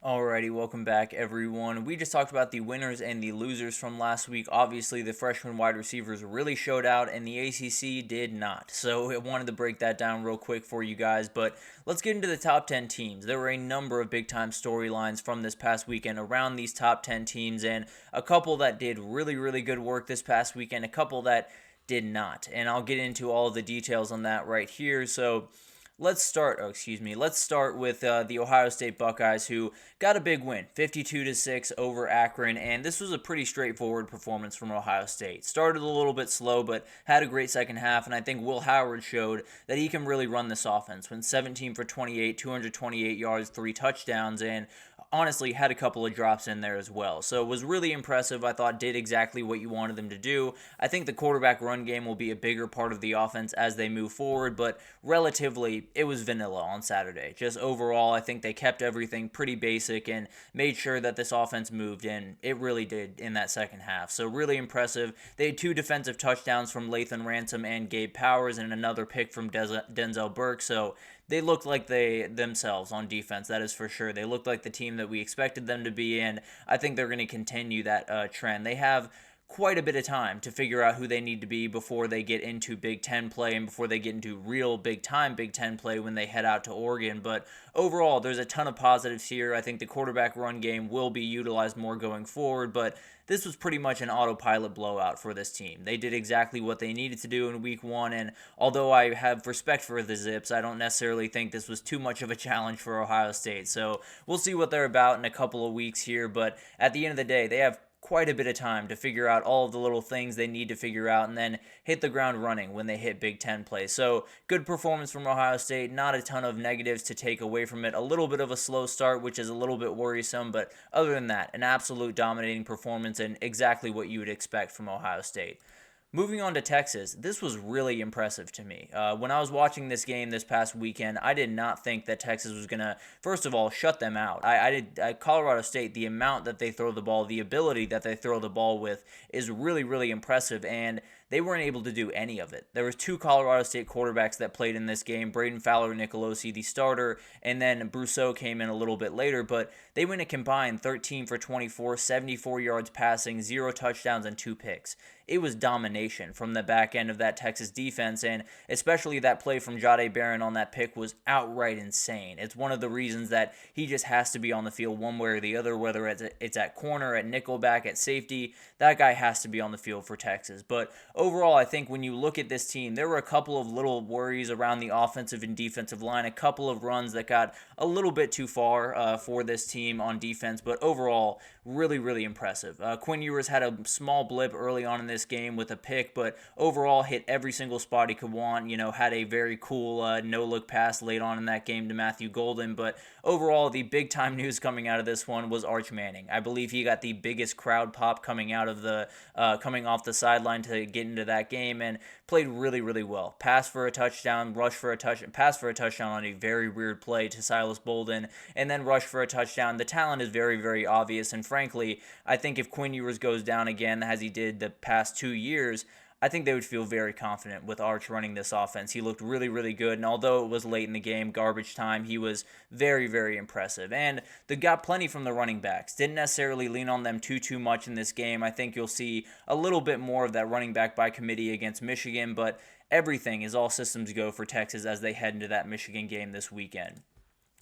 Alrighty, welcome back everyone. We just talked about the winners and the losers from last week. Obviously, the freshman wide receivers really showed out and the ACC did not. So I wanted to break that down real quick for you guys, but let's get into the top 10 teams. There were a number of big time storylines from this past weekend around these top 10 teams, and a couple that did really good work this past weekend, a couple that did not. And I'll get into all of the details on that right here. So let's start with the Ohio State Buckeyes, who got a big win, 52-6 over Akron, and this was a pretty straightforward performance from Ohio State. Started a little bit slow, but had a great second half, and I think Will Howard showed that he can really run this offense. Went 17 for 28, 228 yards, 3 touchdowns, and honestly had a couple of drops in there as well. So it was really impressive. I thought did exactly what you wanted them to do. I think the quarterback run game will be a bigger part of the offense as they move forward, but relatively it was vanilla on Saturday. Just overall, I think they kept everything pretty basic and made sure that this offense moved, and it really did in that second half. So really impressive. They had 2 defensive touchdowns from Lathan Ransom and Gabe Powers and another pick from Denzel Burke. So they looked like they themselves on defense, that is for sure. They looked like the team that we expected them to be, and I think they're going to continue that trend. They have quite a bit of time to figure out who they need to be before they get into Big Ten play and before they get into real big-time Big Ten play when they head out to Oregon. But overall, there's a ton of positives here. I think the quarterback run game will be utilized more going forward, but this was pretty much an autopilot blowout for this team. They did exactly what they needed to do in week 1, and although I have respect for the Zips, I don't necessarily think this was too much of a challenge for Ohio State. So we'll see what they're about in a couple of weeks here, but at the end of the day, they have quite a bit of time to figure out all of the little things they need to figure out and then hit the ground running when they hit Big Ten play. So good performance from Ohio State, not a ton of negatives to take away from it. A little bit of a slow start, which is a little bit worrisome, but other than that, an absolute dominating performance and exactly what you would expect from Ohio State. Moving on to Texas, this was really impressive to me. When I was watching this game this past weekend, I did not think that Texas was going to, first of all, shut them out. Colorado State, the amount that they throw the ball, the ability that they throw the ball with is really impressive, and they weren't able to do any of it. There was 2 Colorado State quarterbacks that played in this game, Braden Fowler-Nicolosi, the starter, and then Brousseau came in a little bit later, but they went a combined 13 for 24, 74 yards passing, 0 touchdowns, and 2 picks. It was domination from the back end of that Texas defense, and especially that play from Jahdae Barron on that pick was outright insane. It's one of the reasons that he just has to be on the field one way or the other, whether it's at corner, at nickelback, at safety. That guy has to be on the field for Texas. But overall, I think when you look at this team, there were a couple of little worries around the offensive and defensive line, a couple of runs that got a little bit too far for this team on defense, but overall, really impressive. Quinn Ewers had a small blip early on in this game with a pick, but overall hit every single spot he could want. Had a very cool no-look pass late on in that game to Matthew Golden, but overall, the big-time news coming out of this one was Arch Manning. I believe he got the biggest crowd pop coming off the sideline to get into that game, and played really well. Pass for a touchdown, pass for a touchdown on a very weird play to Silas Bolden, and then rush for a touchdown. The talent is very obvious, and frankly, I think if Quinn Ewers goes down again, as he did the past 2 years, I think they would feel very confident with Arch running this offense. He looked really good, and although it was late in the game, garbage time, he was very impressive. And they got plenty from the running backs. Didn't necessarily lean on them too much in this game. I think you'll see a little bit more of that running back by committee against Michigan, but everything is all systems go for Texas as they head into that Michigan game this weekend.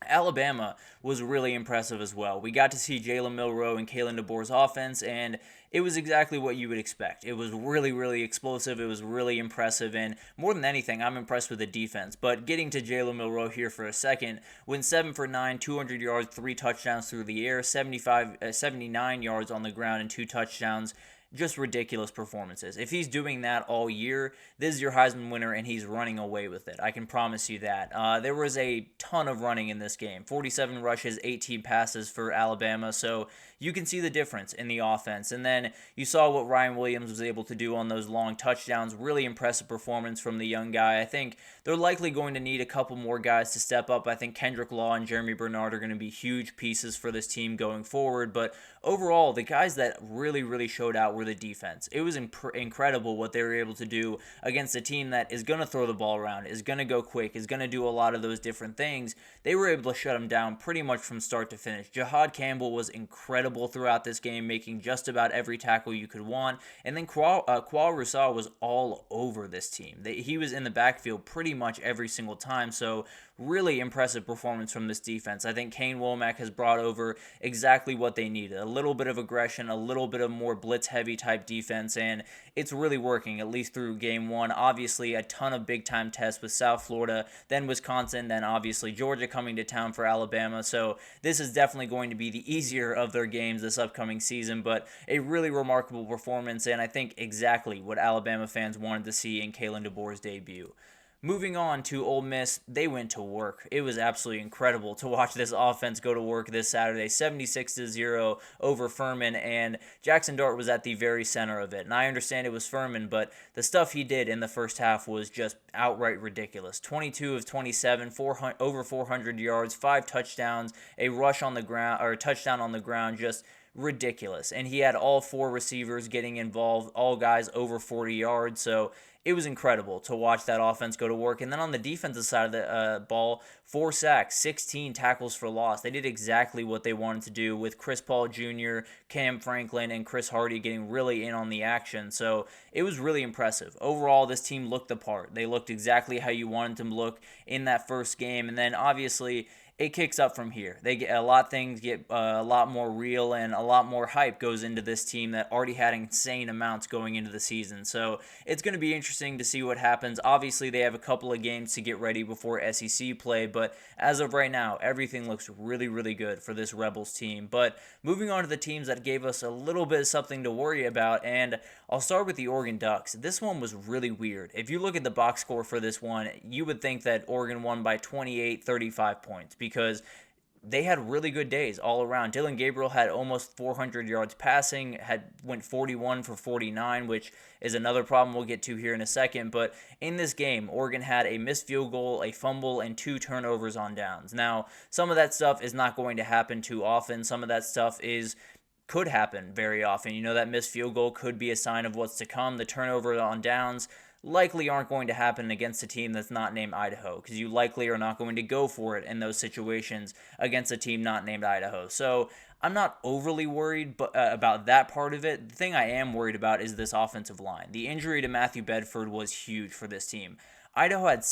Alabama was really impressive as well. We got to see Jalen Milroe and Kalen DeBoer's offense, and it was exactly what you would expect. It was really explosive. It was really impressive, and more than anything, I'm impressed with the defense. But getting to Jalen Milroe here for a second, went 7 for 9, 200 yards, 3 touchdowns through the air, 79 yards on the ground, and 2 touchdowns. Just ridiculous performances. If he's doing that all year, this is your Heisman winner, and he's running away with it. I can promise you that. There was a ton of running in this game. 47 rushes, 18 passes for Alabama, so you can see the difference in the offense. And then then you saw what Ryan Williams was able to do on those long touchdowns. Really impressive performance from the young guy. I think they're likely going to need a couple more guys to step up. I think Kendrick Law and Jeremy Bernard are going to be huge pieces for this team going forward. But overall, the guys that really showed out were the defense. It was incredible what they were able to do against a team that is going to throw the ball around, is going to go quick, is going to do a lot of those different things. They were able to shut them down pretty much from start to finish. Jahad Campbell was incredible throughout this game, making just about every tackle you could want. And then Kwal Rousseau was all over this team. He was in the backfield pretty much every single time. So really impressive performance from this defense. I think Kane Womack has brought over exactly what they needed. A little bit of aggression, a little bit of more blitz-heavy type defense, and it's really working, at least through game one. Obviously, a ton of big-time tests with South Florida, then Wisconsin, then obviously Georgia coming to town for Alabama. So this is definitely going to be the easier of their games this upcoming season, but a really remarkable performance, and I think exactly what Alabama fans wanted to see in Kalen DeBoer's debut. Moving on to Ole Miss, they went to work. It was absolutely incredible to watch this offense go to work this Saturday, 76-0 over Furman, and Jackson Dart was at the very center of it. And I understand it was Furman, but the stuff he did in the first half was just outright ridiculous. 22 of 27, over 400 yards, 5 touchdowns, a rush on the ground, or a touchdown on the ground, just ridiculous. And he had all 4 receivers getting involved, all guys over 40 yards, so it was incredible to watch that offense go to work. And then on the defensive side of the ball, 4 sacks, 16 tackles for loss. They did exactly what they wanted to do with Chris Paul Jr., Cam Franklin, and Chris Hardy getting really in on the action. So it was really impressive. Overall, this team looked the part. They looked exactly how you wanted them to look in that first game. And then obviously it kicks up from here. They get things get a lot more real, and a lot more hype goes into this team that already had insane amounts going into the season. So it's going to be interesting to see what happens. Obviously, they have a couple of games to get ready before SEC play, but as of right now, everything looks really good for this Rebels team. But moving on to the teams that gave us a little bit of something to worry about, and I'll start with the Oregon Ducks. This one was really weird. If you look at the box score for this one, you would think that Oregon won by 28, 35 points, because they had really good days all around. Dylan Gabriel had almost 400 yards passing, went 41 for 49, which is another problem we'll get to here in a second. But in this game, Oregon had a missed field goal, a fumble, and 2 turnovers on downs. Now, some of that stuff is not going to happen too often. Some of that stuff could happen very often. You know, that missed field goal could be a sign of what's to come. The turnover on downs likely aren't going to happen against a team that's not named Idaho, because you likely are not going to go for it in those situations against a team not named Idaho. So I'm not overly worried about that part of it. The thing I am worried about is this offensive line. The injury to Matthew Bedford was huge for this team. Idaho had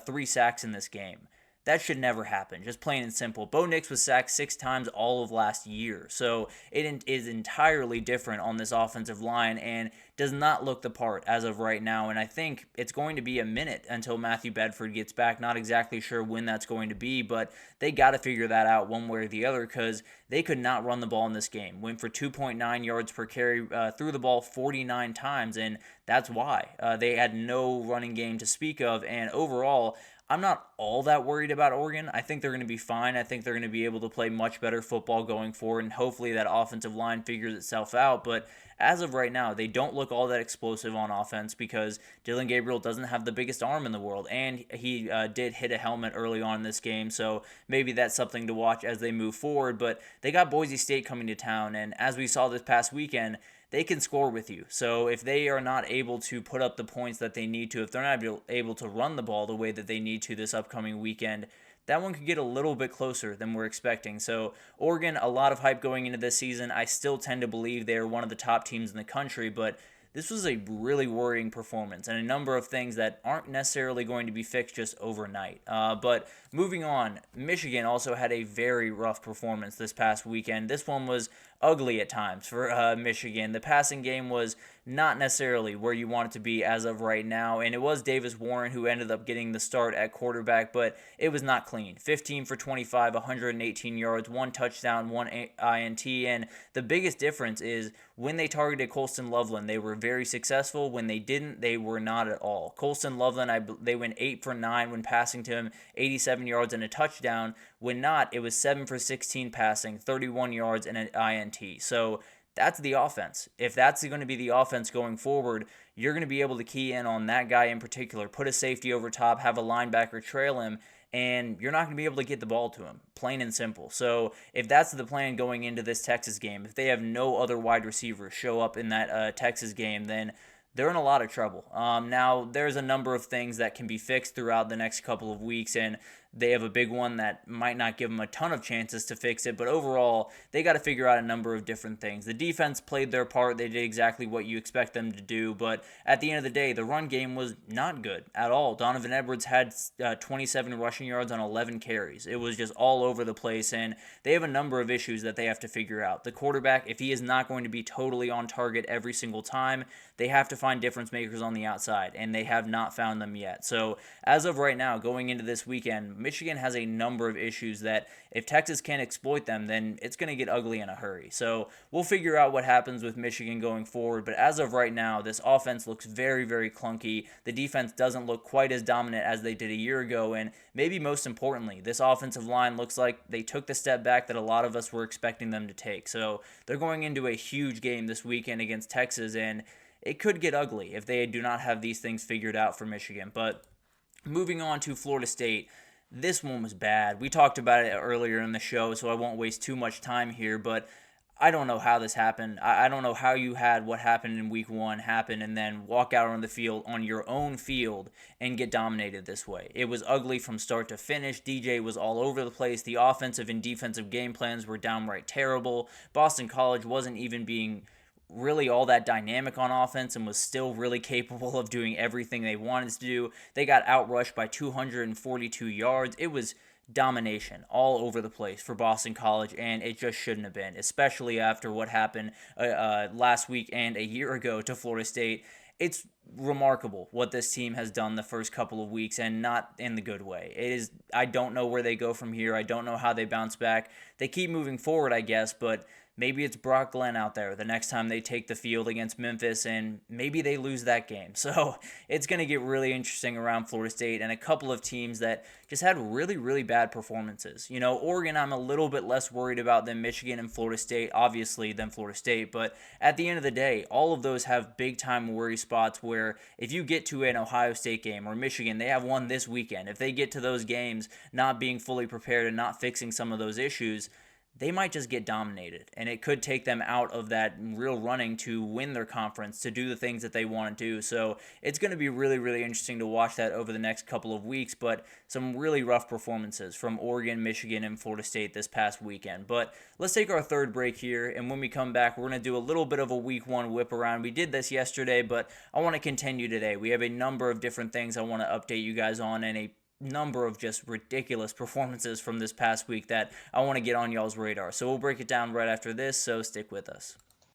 3 sacks in this game. That should never happen, just plain and simple. Bo Nix was sacked 6 times all of last year, so it is entirely different on this offensive line and does not look the part as of right now. And I think it's going to be a minute until Matthew Bedford gets back. Not exactly sure when that's going to be, but they got to figure that out one way or the other, because they could not run the ball in this game. Went for 2.9 yards per carry, threw the ball 49 times, and that's why. They had no running game to speak of, and overall, I'm not all that worried about Oregon. I think they're going to be fine. I think they're going to be able to play much better football going forward, and hopefully that offensive line figures itself out. But as of right now, they don't look all that explosive on offense, because Dylan Gabriel doesn't have the biggest arm in the world, and he did hit a helmet early on in this game, so maybe that's something to watch as they move forward. But they got Boise State coming to town, and as we saw this past weekend, they can score with you. So if they are not able to put up the points that they need to, if they're not able to run the ball the way that they need to this upcoming weekend, that one could get a little bit closer than we're expecting. So Oregon, a lot of hype going into this season. I still tend to believe they are one of the top teams in the country, but this was a really worrying performance, and a number of things that aren't necessarily going to be fixed just overnight. But moving on, Michigan also had a very rough performance this past weekend. This one was ugly at times for Michigan. The passing game was not necessarily where you want it to be as of right now, and it was Davis Warren who ended up getting the start at quarterback, but it was not clean. 15 for 25, 118 yards, 1 touchdown, 1 INT, and the biggest difference is when they targeted Colston Loveland, they were very successful. When they didn't, they were not at all. Colston Loveland, they went 8 for 9 when passing to him, 87 yards and a touchdown. When not, it was 7 for 16 passing, 31 yards and an INT. So that's the offense. If that's going to be the offense going forward, you're going to be able to key in on that guy in particular, put a safety over top, have a linebacker trail him, and you're not going to be able to get the ball to him, plain and simple. So if that's the plan going into this Texas game, if they have no other wide receivers show up in that Texas game, then they're in a lot of trouble. Now, there's a number of things that can be fixed throughout the next couple of weeks, and they have a big one that might not give them a ton of chances to fix it, but overall, they got to figure out a number of different things. The defense played their part. They did exactly what you expect them to do, but at the end of the day, the run game was not good at all. Donovan Edwards had 27 rushing yards on 11 carries. It was just all over the place, and they have a number of issues that they have to figure out. The quarterback, if he is not going to be totally on target every single time, they have to find difference makers on the outside, and they have not found them yet. So as of right now, going into this weekend, Michigan has a number of issues that if Texas can't exploit them, then it's going to get ugly in a hurry. So we'll figure out what happens with Michigan going forward, but as of right now, this offense looks very, very clunky. The defense doesn't look quite as dominant as they did a year ago, and maybe most importantly, this offensive line looks like they took the step back that a lot of us were expecting them to take. So they're going into a huge game this weekend against Texas, and it could get ugly if they do not have these things figured out for Michigan. But moving on to Florida State, this one was bad. We talked about it earlier in the show, so I won't waste too much time here, but I don't know how this happened. I don't know how you had what happened in week one happen and then walk out on the field, on your own field, and get dominated this way. It was ugly from start to finish. DJ was all over the place. The offensive and defensive game plans were downright terrible. Boston College wasn't even being really all that dynamic on offense and was still really capable of doing everything they wanted to do. They got outrushed by 242 yards. It was domination all over the place for Boston College, and it just shouldn't have been, especially after what happened last week and a year ago to Florida State. It's remarkable what this team has done the first couple of weeks, and not in the good way. I don't know where they go from here. I don't know how they bounce back. They keep moving forward, I guess, but maybe it's Brock Glenn out there the next time they take the field against Memphis, and maybe they lose that game. So it's going to get really interesting around Florida State and a couple of teams that just had really, really bad performances. You know, Oregon, I'm a little bit less worried about than Michigan and Florida State, obviously, than Florida State. But at the end of the day, all of those have big-time worry spots where if you get to an Ohio State game or Michigan, they have one this weekend. If they get to those games not being fully prepared and not fixing some of those issues, they might just get dominated, and it could take them out of that real running to win their conference, to do the things that they want to do. So it's going to be really, really interesting to watch that over the next couple of weeks, but some really rough performances from Oregon, Michigan, and Florida State this past weekend. But let's take our third break here, and when we come back, we're going to do a little bit of a week one whip around. We did this yesterday, but I want to continue today. We have a number of different things I want to update you guys on, and a number of just ridiculous performances from this past week that I want to get on y'all's radar. So we'll break it down right after this, so stick with us.